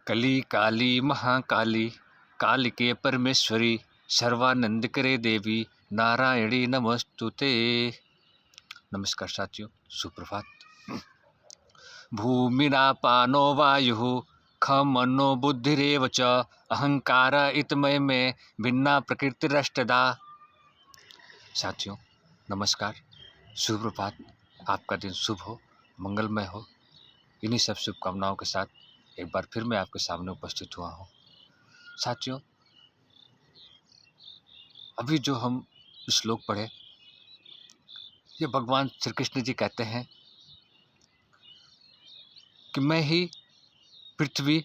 कली काली महाकाली कालिके परमेश्वरी सर्वानंद करे देवी नारायणी नमस्तुते। नमस्कार साथियों, सुप्रभात। भूमिना पानो वायुः खमनो बुद्धिरेव च अहंकार इतमय में भिन्ना प्रकृतिरष्टदा। साथियों नमस्कार, सुप्रभात। आपका दिन शुभ हो, मंगलमय हो। इन्हीं सब शुभकामनाओं के साथ एक बार फिर मैं आपके सामने उपस्थित हुआ हूँ। साथियों, अभी जो हम श्लोक पढ़े, ये भगवान श्री कृष्ण जी कहते हैं कि मैं ही पृथ्वी,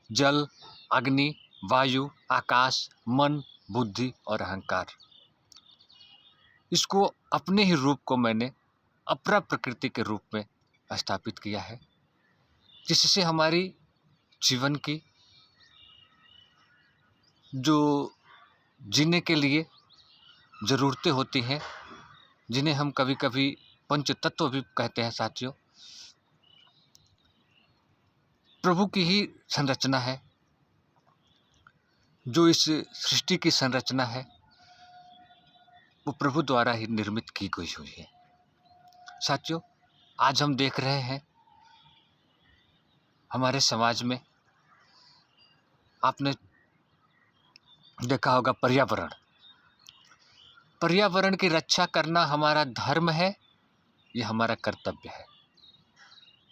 जल, अग्नि, वायु, आकाश, मन, बुद्धि और अहंकार, इसको अपने ही रूप को मैंने अपरा प्रकृति के रूप में स्थापित किया है, जिससे हमारी जीवन की जो जीने के लिए ज़रूरतें होती हैं, जिन्हें हम कभी कभी पंच तत्व भी कहते हैं साथियों, प्रभु की ही संरचना है। जो इस सृष्टि की संरचना है वो प्रभु द्वारा ही निर्मित की गई हुई है। साथियों, आज हम देख रहे हैं हमारे समाज में, आपने देखा होगा, पर्यावरण की रक्षा करना हमारा धर्म है, ये हमारा कर्तव्य है।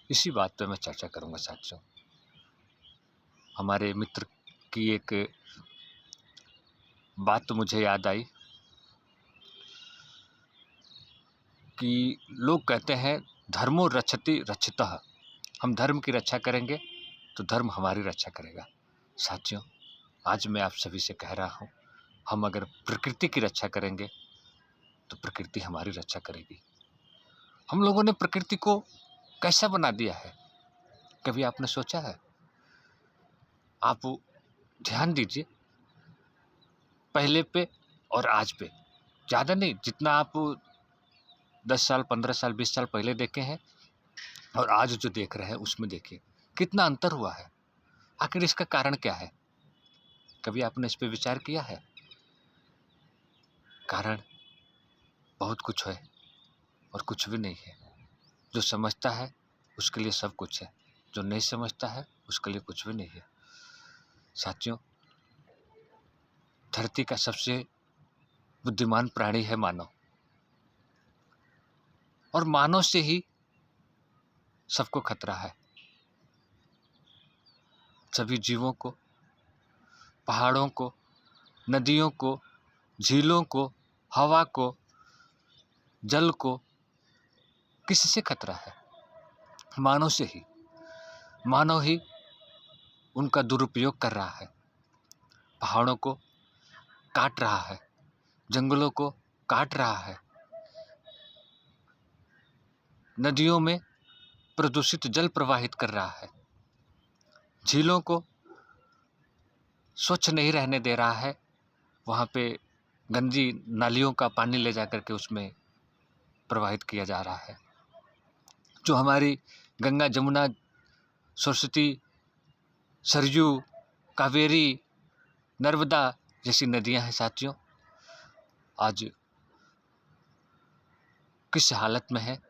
इसी बात पे मैं चर्चा करूंगा साथियों। हमारे मित्र की एक बात तो मुझे याद आई कि लोग कहते हैं धर्मो रक्षति रक्षितः, हम धर्म की रक्षा करेंगे तो धर्म हमारी रक्षा करेगा। साथियों, आज मैं आप सभी से कह रहा हूँ, हम अगर प्रकृति की रक्षा करेंगे तो प्रकृति हमारी रक्षा करेगी। हम लोगों ने प्रकृति को कैसा बना दिया है, कभी आपने सोचा है? आप ध्यान दीजिए पहले पे और आज पे, ज़्यादा नहीं, जितना आप 10 साल, 15 साल, 20 साल पहले देखे हैं और आज जो देख रहे हैं उसमें देखिए कितना अंतर हुआ है। आखिर इसका कारण क्या है? कभी आपने इस पे विचार किया है? कारण बहुत कुछ है और कुछ भी नहीं है। जो समझता है उसके लिए सब कुछ है, जो नहीं समझता है उसके लिए कुछ भी नहीं है। साथियों, धरती का सबसे बुद्धिमान प्राणी है मानव, और मानव से ही सबको खतरा है। सभी जीवों को, पहाड़ों को, नदियों को, झीलों को, हवा को, जल को, किससे खतरा है? मानव से ही। मानव ही उनका दुरुपयोग कर रहा है, पहाड़ों को काट रहा है, जंगलों को काट रहा है, नदियों में प्रदूषित जल प्रवाहित कर रहा है, झीलों को स्वच्छ नहीं रहने दे रहा है, वहाँ पे गंदी नालियों का पानी ले जा करके उसमें प्रवाहित किया जा रहा है। जो हमारी गंगा, जमुना, सरस्वती, सरयू, कावेरी, नर्मदा जैसी नदियां हैं साथियों, आज किस हालत में है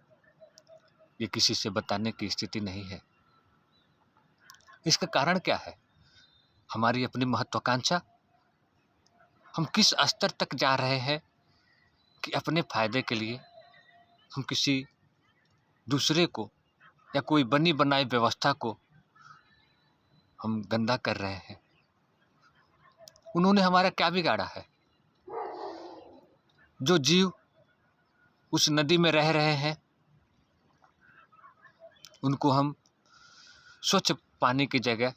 ये किसी से बताने की स्थिति नहीं है। इसका कारण क्या है? हमारी अपनी महत्वाकांक्षा। हम किस स्तर तक जा रहे हैं कि अपने फायदे के लिए हम किसी दूसरे को या कोई बनी बनाई व्यवस्था को हम गंदा कर रहे हैं। उन्होंने हमारा क्या बिगाड़ा है? जो जीव उस नदी में रह रहे हैं उनको हम स्वच्छ पानी की जगह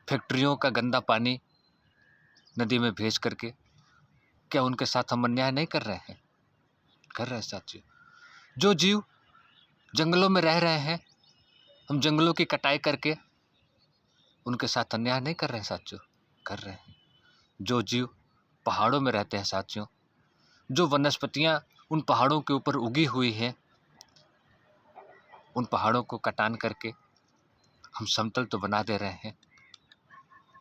फैक्ट्रियों का गंदा पानी नदी में भेज करके, क्या उनके साथ हम अन्याय नहीं कर रहे हैं? कर रहे हैं साथियों। जो जीव जंगलों में रह रहे हैं, हम जंगलों की कटाई करके उनके साथ अन्याय नहीं कर रहे हैं साथियों? कर रहे हैं। जो जीव पहाड़ों में रहते हैं साथियों, जो वनस्पतियां उन पहाड़ों के ऊपर उगी हुई हैं, उन पहाड़ों को कटान करके हम समतल तो बना दे रहे हैं,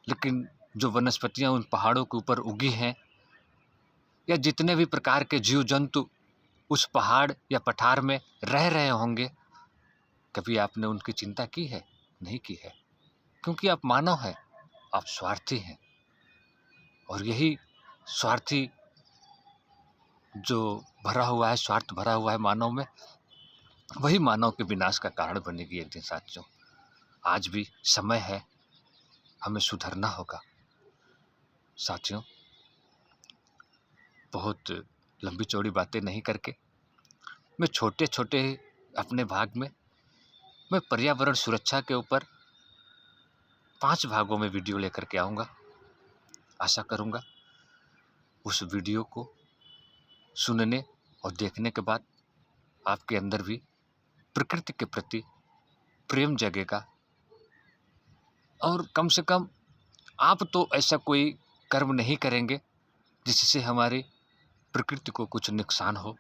लेकिन जो वनस्पतियां उन पहाड़ों के ऊपर उगी हैं, या जितने भी प्रकार के जीव जंतु उस पहाड़ या पठार में रह रहे होंगे, कभी आपने उनकी चिंता की है? नहीं की है, क्योंकि आप मानव हैं, आप स्वार्थी हैं। और यही स्वार्थी जो भरा हुआ है, स्वार्थ भरा हुआ है मानव में, वही मानव के विनाश का कारण बनेगी एक दिन साथियों। आज भी समय है, हमें सुधरना होगा साथियों। बहुत लंबी चौड़ी बातें नहीं करके मैं छोटे छोटे अपने भाग में मैं पर्यावरण सुरक्षा के ऊपर 5 भागों में वीडियो लेकर के आऊँगा। आशा करूँगा उस वीडियो को सुनने और देखने के बाद आपके अंदर भी प्रकृति के प्रति प्रेम जगेगा, और कम से कम आप तो ऐसा कोई कर्म नहीं करेंगे जिससे हमारी प्रकृति को कुछ नुकसान हो।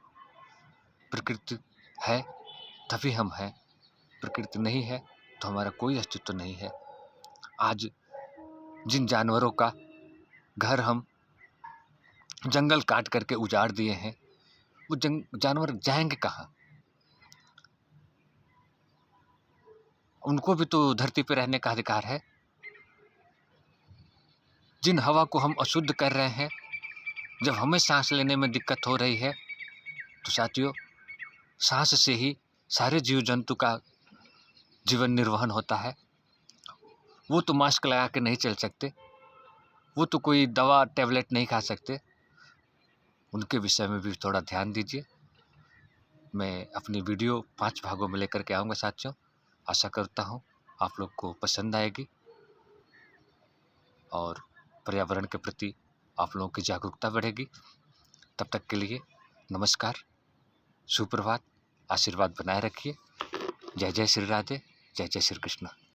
प्रकृति है तभी हम हैं, प्रकृति नहीं है तो हमारा कोई अस्तित्व नहीं है। आज जिन जानवरों का घर हम जंगल काट करके उजाड़ दिए हैं, वो जानवर जाएंगे कहाँ? उनको भी तो धरती पर रहने का अधिकार है। जिन हवा को हम अशुद्ध कर रहे हैं, जब हमें सांस लेने में दिक्कत हो रही है, तो साथियों सांस से ही सारे जीव जंतु का जीवन निर्वहन होता है। वो तो मास्क लगा के नहीं चल सकते, वो तो कोई दवा टैबलेट नहीं खा सकते। उनके विषय में भी थोड़ा ध्यान दीजिए। मैं अपनी वीडियो 5 भागों में लेकर के आऊँगा साथियों। आशा करता हूँ आप लोग को पसंद आएगी और पर्यावरण के प्रति आप लोगों की जागरूकता बढ़ेगी। तब तक के लिए नमस्कार, सुप्रभात, आशीर्वाद बनाए रखिए। जय जय श्री राधे, जय जय श्री कृष्ण।